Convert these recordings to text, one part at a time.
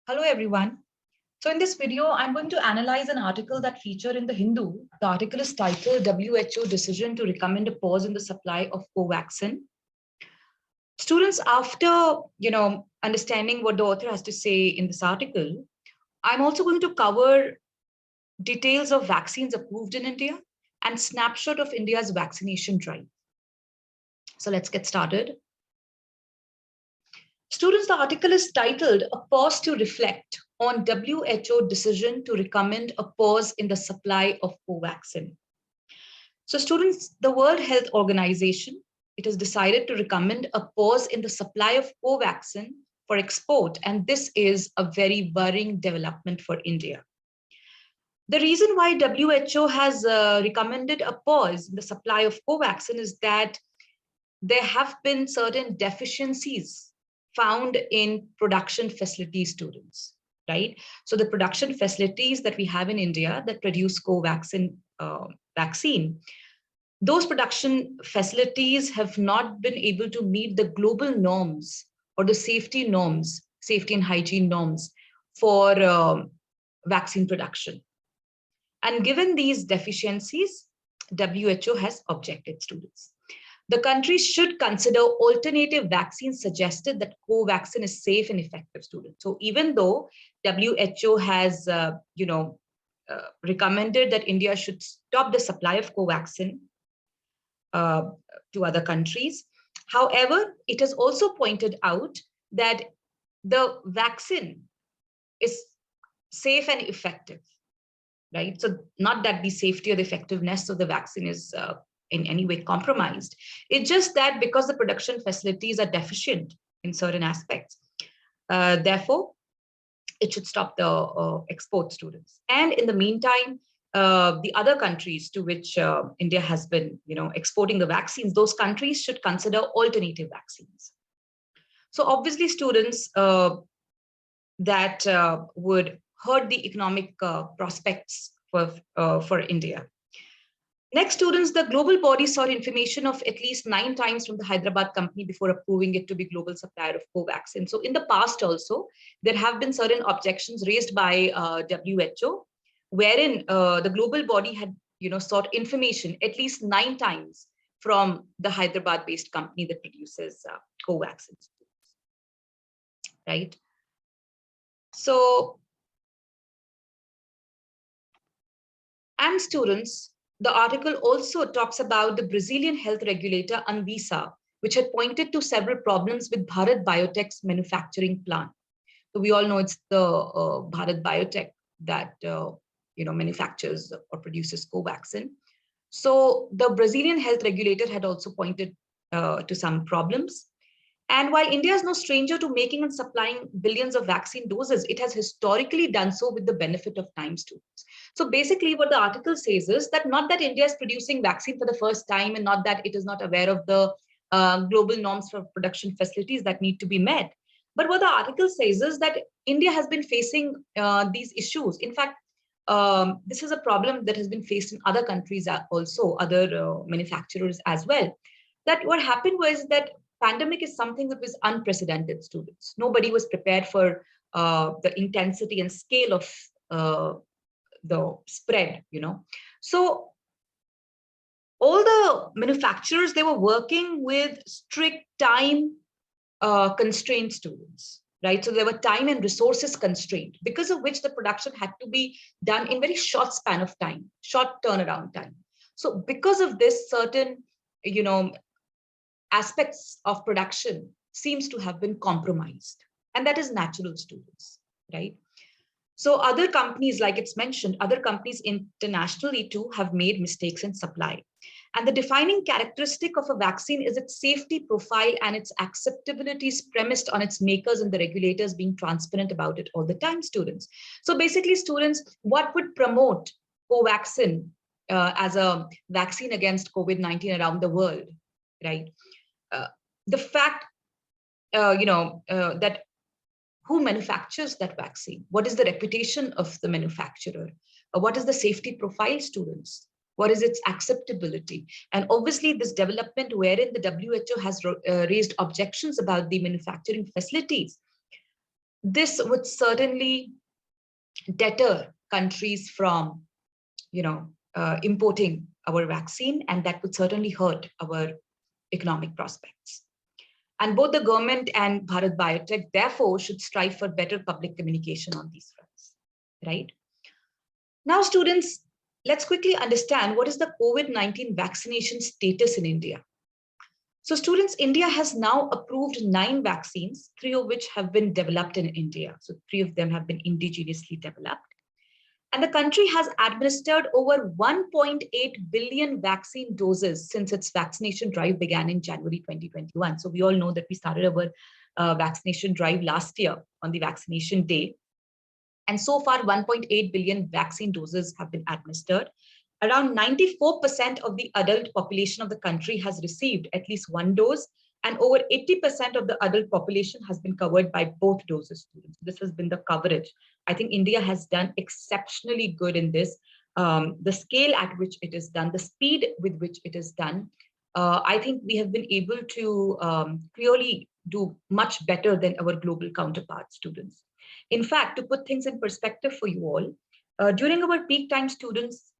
Hello, everyone. So in this video, I'm going to analyze an article that featured in the Hindu. The article is titled WHO Decision to Recommend a Pause in the Supply of Covaxin. Students, after understanding what the author has to say in this article, I'm also going to cover details of vaccines approved in India and snapshot of India's vaccination drive. So let's get started. Students, the article is titled A Pause to Reflect on WHO Decision to Recommend a Pause in the Supply of Covaxin. So students, the World Health Organization, it has decided to recommend a pause in the supply of Covaxin for export, and this is a very worrying development for India. The reason why WHO has recommended a pause in the supply of Covaxin is that there have been certain deficiencies found in production facilities, students, right? So the production facilities that we have in India that produce Covaxin vaccine, those production facilities have not been able to meet the global norms or the safety norms, safety and hygiene norms for vaccine production. And given these deficiencies, WHO has objected, students. The countries should consider alternative vaccines suggested that Covaxin is safe and effective, students. So even though WHO has, recommended that India should stop the supply of Covaxin to other countries, however, it has also pointed out that the vaccine is safe and effective, right? So not that the safety or the effectiveness of the vaccine is in any way compromised. It's just that because the production facilities are deficient in certain aspects, therefore, it should stop the export, students. And in the meantime, the other countries to which India has been, exporting the vaccines, those countries should consider alternative vaccines. So obviously, students, that would hurt the economic prospects for India. Next, students, the global body sought information of at least 9 times from the Hyderabad company before approving it to be global supplier of Covaxin. So in the past also, there have been certain objections raised by WHO, wherein the global body had sought information at least 9 times from the Hyderabad-based company that produces Covaxin, right? So, and students, the article also talks about the Brazilian health regulator Anvisa, which had pointed to several problems with Bharat Biotech's manufacturing plant. So we all know it's the Bharat Biotech that manufactures or produces Covaxin. So the Brazilian health regulator had also pointed to some problems. And while India is no stranger to making and supplying billions of vaccine doses, it has historically done so with the benefit of time, students. So basically what the article says is that not that India is producing vaccine for the first time and not that it is not aware of the global norms for production facilities that need to be met. But what the article says is that India has been facing these issues. In fact, this is a problem that has been faced in other countries also, other manufacturers as well. That what happened was that pandemic is something that was unprecedented, students. Nobody was prepared for the intensity and scale of the spread, So all the manufacturers, they were working with strict time constrained, students, right? So there were time and resources constrained, because of which the production had to be done in very short span of time, short turnaround time. So because of this, certain, aspects of production seems to have been compromised. And that is natural, students, right? So other companies, like it's mentioned, other companies internationally too have made mistakes in supply. And the defining characteristic of a vaccine is its safety profile, and its acceptability is premised on its makers and the regulators being transparent about it all the time, students. So basically, students, what would promote Covaxin as a vaccine against COVID-19 around the world, right? The fact, that who manufactures that vaccine? What is the reputation of the manufacturer? What is the safety profile, students? What is its acceptability? And obviously this development wherein the WHO has raised objections about the manufacturing facilities, this would certainly deter countries from, importing our vaccine, and that would certainly hurt our economic prospects. And both the government and Bharat Biotech, therefore, should strive for better public communication on these fronts, right? Now, students, let's quickly understand what is the COVID-19 vaccination status in India. So students, India has now approved 9 vaccines, 3 of which have been developed in India. So 3 of them have been indigenously developed. And the country has administered over 1.8 billion vaccine doses since its vaccination drive began in January 2021. So we all know that we started our vaccination drive last year on the vaccination day. And so far, 1.8 billion vaccine doses have been administered. Around 94% of the adult population of the country has received at least 1 dose, and over 80% of the adult population has been covered by both doses. This has been the coverage. I think India has done exceptionally good in this. The scale at which it is done, the speed with which it is done, I think we have been able to clearly do much better than our global counterparts, students. In fact, to put things in perspective for you all, during our peak time, students,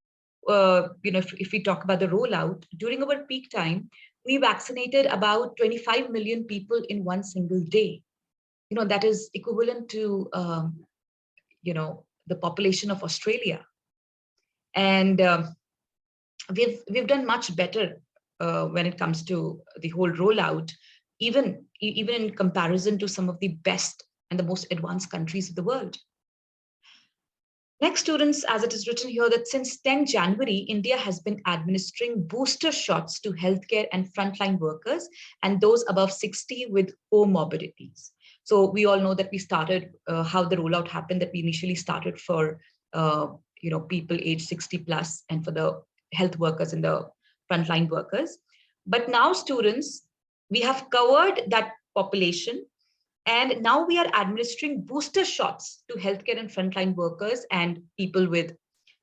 if we talk about the rollout, during our peak time, we vaccinated about 25 million people in one single day. That is equivalent to, the population of Australia. And we've done much better when it comes to the whole rollout, even in comparison to some of the best and the most advanced countries of the world. Next, students, as it is written here, that since 10 January, India has been administering booster shots to healthcare and frontline workers and those above 60 with comorbidities. So we all know that we started, how the rollout happened, that we initially started for, people aged 60 plus and for the health workers and the frontline workers. But now, students, we have covered that population. And now we are administering booster shots to healthcare and frontline workers and people with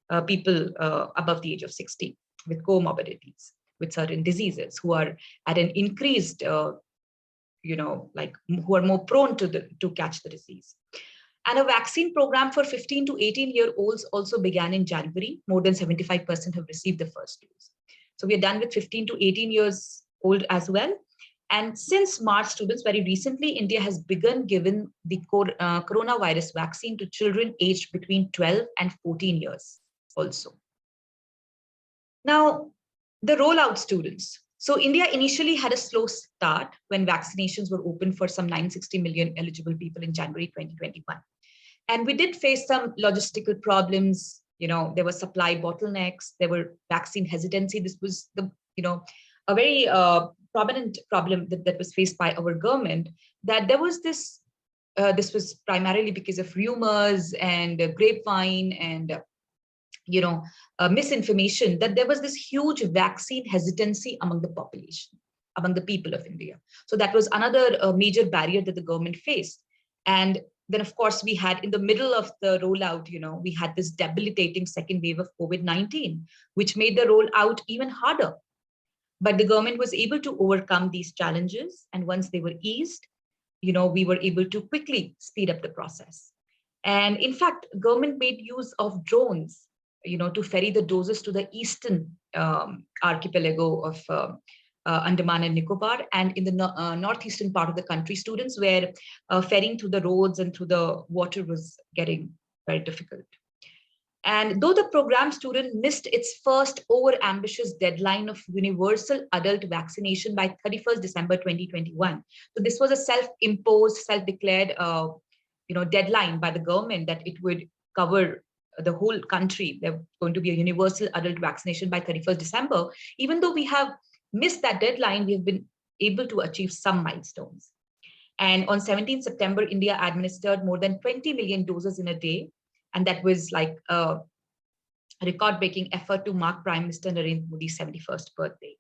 above the age of 60 with comorbidities, with certain diseases, who are at an increased, who are more prone to catch the disease. And a vaccine program for 15 to 18-year-olds also began in January. More than 75% have received the first dose. So we are done with 15 to 18 years old as well. And since March, students, very recently, India has begun giving the coronavirus vaccine to children aged between 12 and 14 years also. Now, the rollout, students. So India initially had a slow start when vaccinations were open for some 960 million eligible people in January 2021. And we did face some logistical problems. There were supply bottlenecks, there were vaccine hesitancy. This was a very prominent problem that was faced by our government, that there was this was primarily because of rumors and grapevine and misinformation, that there was this huge vaccine hesitancy among the population, among the people of India. So that was another major barrier that the government faced. And then, of course, we had, in the middle of the rollout, we had this debilitating second wave of COVID-19, which made the rollout even harder. But the government was able to overcome these challenges. And once they were eased, we were able to quickly speed up the process. And in fact, government made use of drones, to ferry the doses to the eastern archipelago of Andaman and Nicobar, and in the northeastern part of the country, students, where ferrying through the roads and through the water was getting very difficult. And though the program, student, missed its first over-ambitious deadline of universal adult vaccination by 31st December 2021. So this was a self-imposed, self-declared deadline by the government that it would cover the whole country. There's going to be a universal adult vaccination by 31st December. Even though we have missed that deadline, we have been able to achieve some milestones. And on 17th September, India administered more than 20 million doses in a day. And that was like a record-breaking effort to mark Prime Minister Narendra Modi's 71st birthday.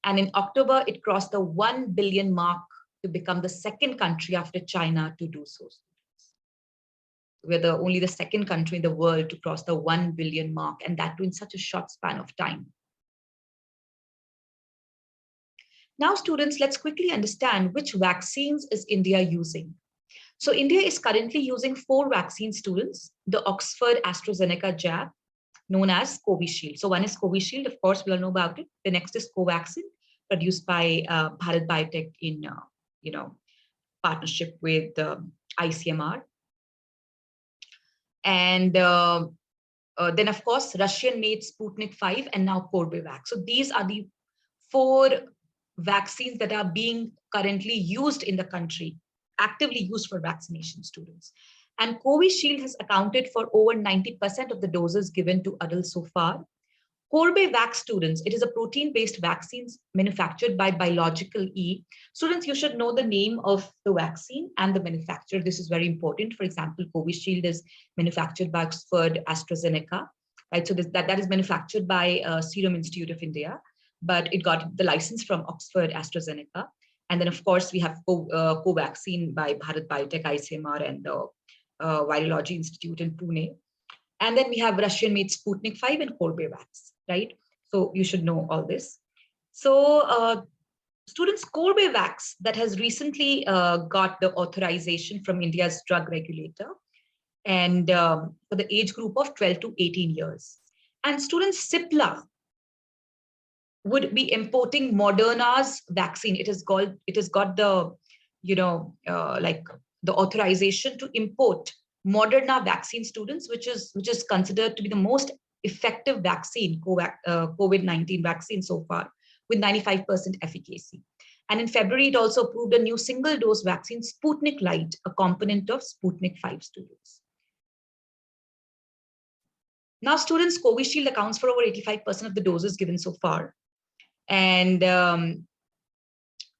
And in October, it crossed the 1 billion mark to become the second country after China to do so. We're only the second country in the world to cross the 1 billion mark, and that too in such a short span of time. Now, students, let's quickly understand which vaccines is India using. So India is currently using 4 vaccine students, the Oxford AstraZeneca jab, known as Covishield. So one is Covishield, of course, we all know about it. The next is Covaxin, produced by Bharat Biotech in, partnership with ICMR. And then, of course, Russian-made Sputnik 5 and now Corbevax. So these are the 4 vaccines that are being currently used in the country, actively used for vaccination students. And Covishield has accounted for over 90% of the doses given to adults so far. Corbevax students, it is a protein-based vaccines manufactured by Biological E. Students, you should know the name of the vaccine and the manufacturer. This is very important. For example, Covishield is manufactured by Oxford AstraZeneca, right? So that is manufactured by Serum Institute of India, but it got the license from Oxford AstraZeneca. And then, of course, we have Covaxin by Bharat Biotech, ICMR, and the Virology Institute in Pune. And then we have Russian-made Sputnik 5 and Corbevax, right? So you should know all this. So students, Corbevax that has recently got the authorization from India's drug regulator, and for the age group of 12 to 18 years. And students, Cipla would be importing Moderna's vaccine. It has got the, like the authorization to import Moderna vaccine students, which is considered to be the most effective vaccine, COVID-19 vaccine so far, with 95% efficacy. And in February, it also approved a new single-dose vaccine, Sputnik Light, a component of Sputnik 5 students. Now, students, Covishield accounts for over 85% of the doses given so far. And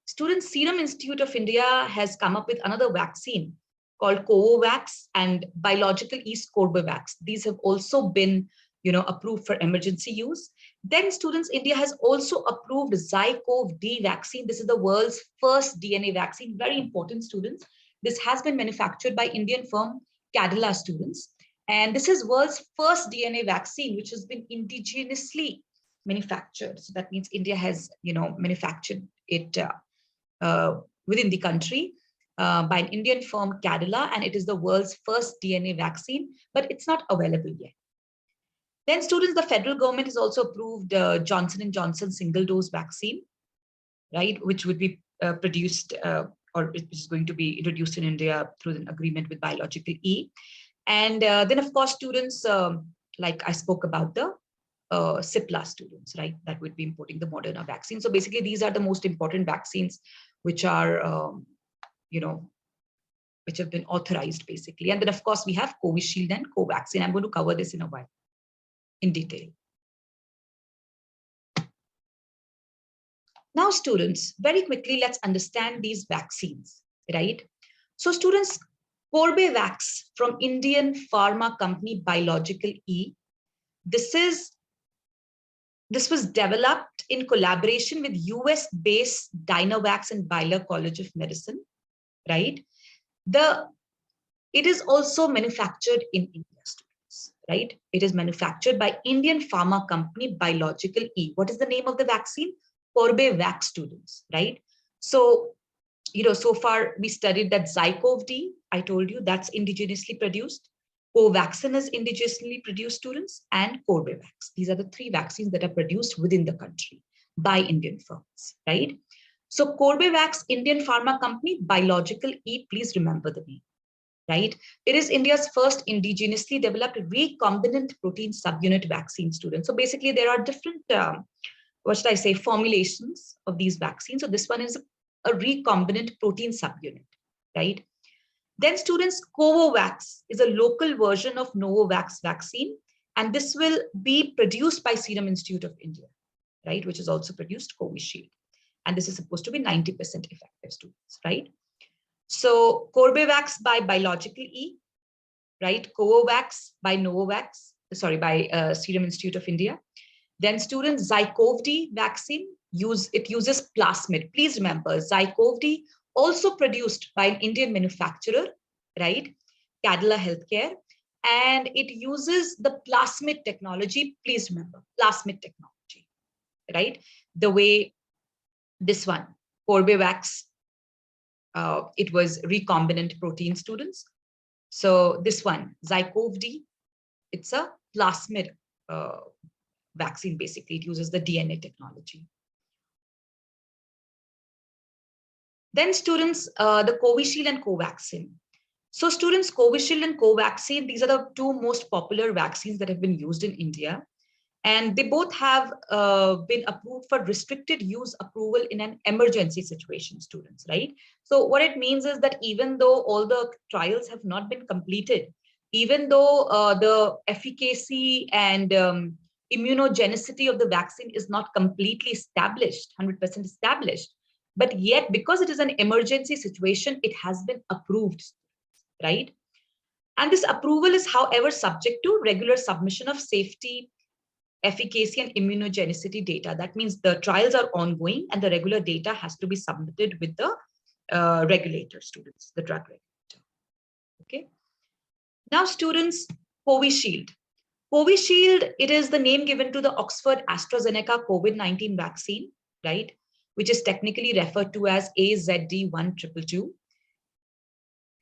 students, Serum Institute of India has come up with another vaccine called Covaxin and Biological East Corbevax. These have also been, approved for emergency use. Then, students, India has also approved ZyCoV-D vaccine. This is the world's first DNA vaccine. Very important, students. This has been manufactured by Indian firm Cadila, students. And this is world's first DNA vaccine, which has been indigenously manufactured. So that means India has, manufactured it within the country by an Indian firm, Cadila, and it is the world's first DNA vaccine, but it's not available yet. Then, students, the federal government has also approved Johnson & Johnson single-dose vaccine, right, which would be produced or which is going to be introduced in India through an agreement with Biological E. And then, of course, students, like I spoke about the Cipla students, right, that would be importing the Moderna vaccine. So basically, these are the most important vaccines which are, which have been authorized, basically. And then, of course, we have Covishield and Covaxin. I'm going to cover this in a while, in detail. Now, students, very quickly, let's understand these vaccines, right? So, students, Corbevax from Indian pharma company Biological E. This was developed in collaboration with US-based Dynavax and Baylor College of Medicine, right? It is also manufactured in India, students, right? It is manufactured by Indian pharma company Biological E. What is the name of the vaccine? Corbevax, students, right? So, so far we studied that ZyCoV-D, I told you, that's indigenously produced. Covaxin is indigenously produced, students, and Corbevax. These are the 3 vaccines that are produced within the country by Indian firms, right? So Corbevax, Indian pharma company, Biological E, please remember the name, right? It is India's first indigenously developed recombinant protein subunit vaccine, students. So basically, there are different, formulations of these vaccines. So this one is a recombinant protein subunit, right? Then, students, Covax is a local version of Novavax vaccine, and this will be produced by Serum Institute of India, right, which is also produced Covishield. And this is supposed to be 90% effective, students, right? So Corbevax by Biological E, right? Covax by Serum Institute of India. Then, students, ZyCoV-D vaccine, it uses plasmid. Please remember, ZyCoV-D also produced by an Indian manufacturer, right? Cadila Healthcare. And it uses the plasmid technology. Please remember, plasmid technology, right? The way this one, Corbevax, it was recombinant protein, students. So this one, Zycov-D, it's a plasmid vaccine, basically. It uses the DNA technology. Then students, the Covishield and Covaxin. So students, Covishield and Covaxin, these are the two most popular vaccines that have been used in India. And they both have been approved for restricted use approval in an emergency situation, students, right? So what it means is that even though all the trials have not been completed, even though the efficacy and immunogenicity of the vaccine is not completely established, 100% established, but yet because it is an emergency situation, it has been approved, right? And this approval is, however, subject to regular submission of safety, efficacy, and immunogenicity data. That means the trials are ongoing and the regular data has to be submitted with the regulator, students, the drug regulator. Okay. Now, students, Covishield. Covishield, it is the name given to the Oxford AstraZeneca COVID-19 vaccine, right? Which is technically referred to as AZD1222.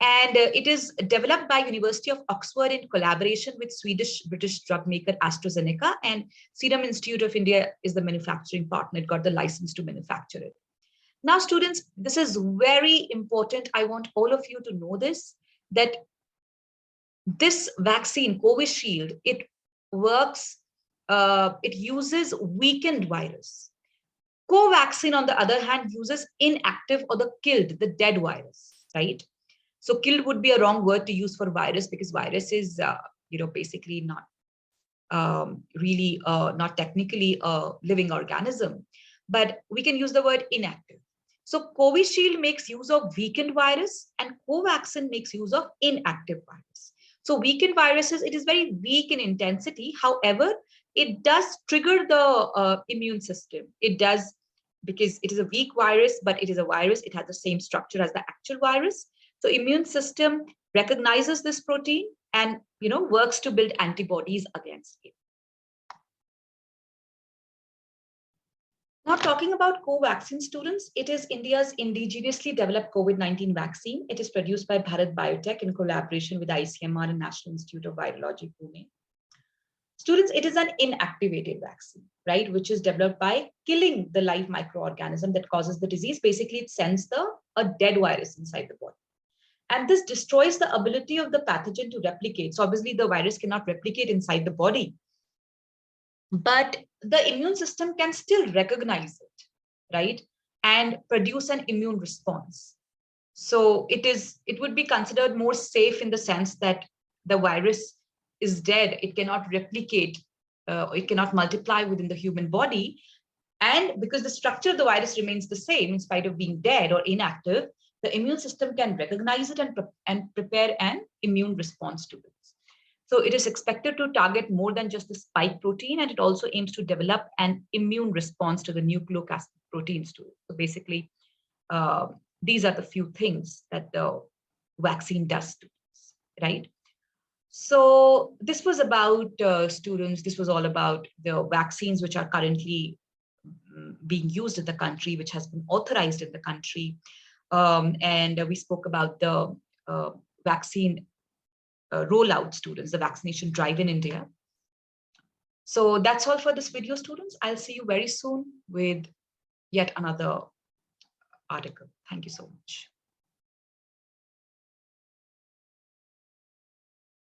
And it is developed by University of Oxford in collaboration with Swedish-British drug maker AstraZeneca, and Serum Institute of India is the manufacturing partner. It got the license to manufacture it. Now, students, this is very important. I want all of you to know this, that this vaccine, Covishield, it works, it uses weakened virus. Covaxin, on the other hand, uses inactive or the killed, the dead virus, right? So killed would be a wrong word to use for virus, because virus is, basically not really not technically a living organism, but we can use the word inactive. So Covishield makes use of weakened virus and Covaxin makes use of inactive virus. So weakened viruses, it is very weak in intensity. However, it does trigger the immune system. It does, because it is a weak virus, but it is a virus. It has the same structure as the actual virus. So immune system recognizes this protein and works to build antibodies against it. Now, talking about Covaxin, students, it is India's indigenously developed COVID-19 vaccine. It is produced by Bharat Biotech in collaboration with ICMR and National Institute of Virology, Pune. Students, it is an inactivated vaccine, right, which is developed by killing the live microorganism that causes the disease. Basically, it sends a dead virus inside the body. And this destroys the ability of the pathogen to replicate. So obviously, the virus cannot replicate inside the body, but the immune system can still recognize it, right, and produce an immune response. So it would be considered more safe in the sense that the virus is dead. It cannot replicate, it cannot multiply within the human body. And because the structure of the virus remains the same in spite of being dead or inactive, the immune system can recognize it and prepare an immune response to it. So it is expected to target more than just the spike protein, and it also aims to develop an immune response to the nucleic acid proteins too. So basically, these are the few things that the vaccine does to us, right? So this was about students. This was all about the vaccines which are currently being used in the country, which has been authorized in the country. And we spoke about the vaccine rollout, students, the vaccination drive in India. So that's all for this video, students. I'll see you very soon with yet another article. Thank you so much.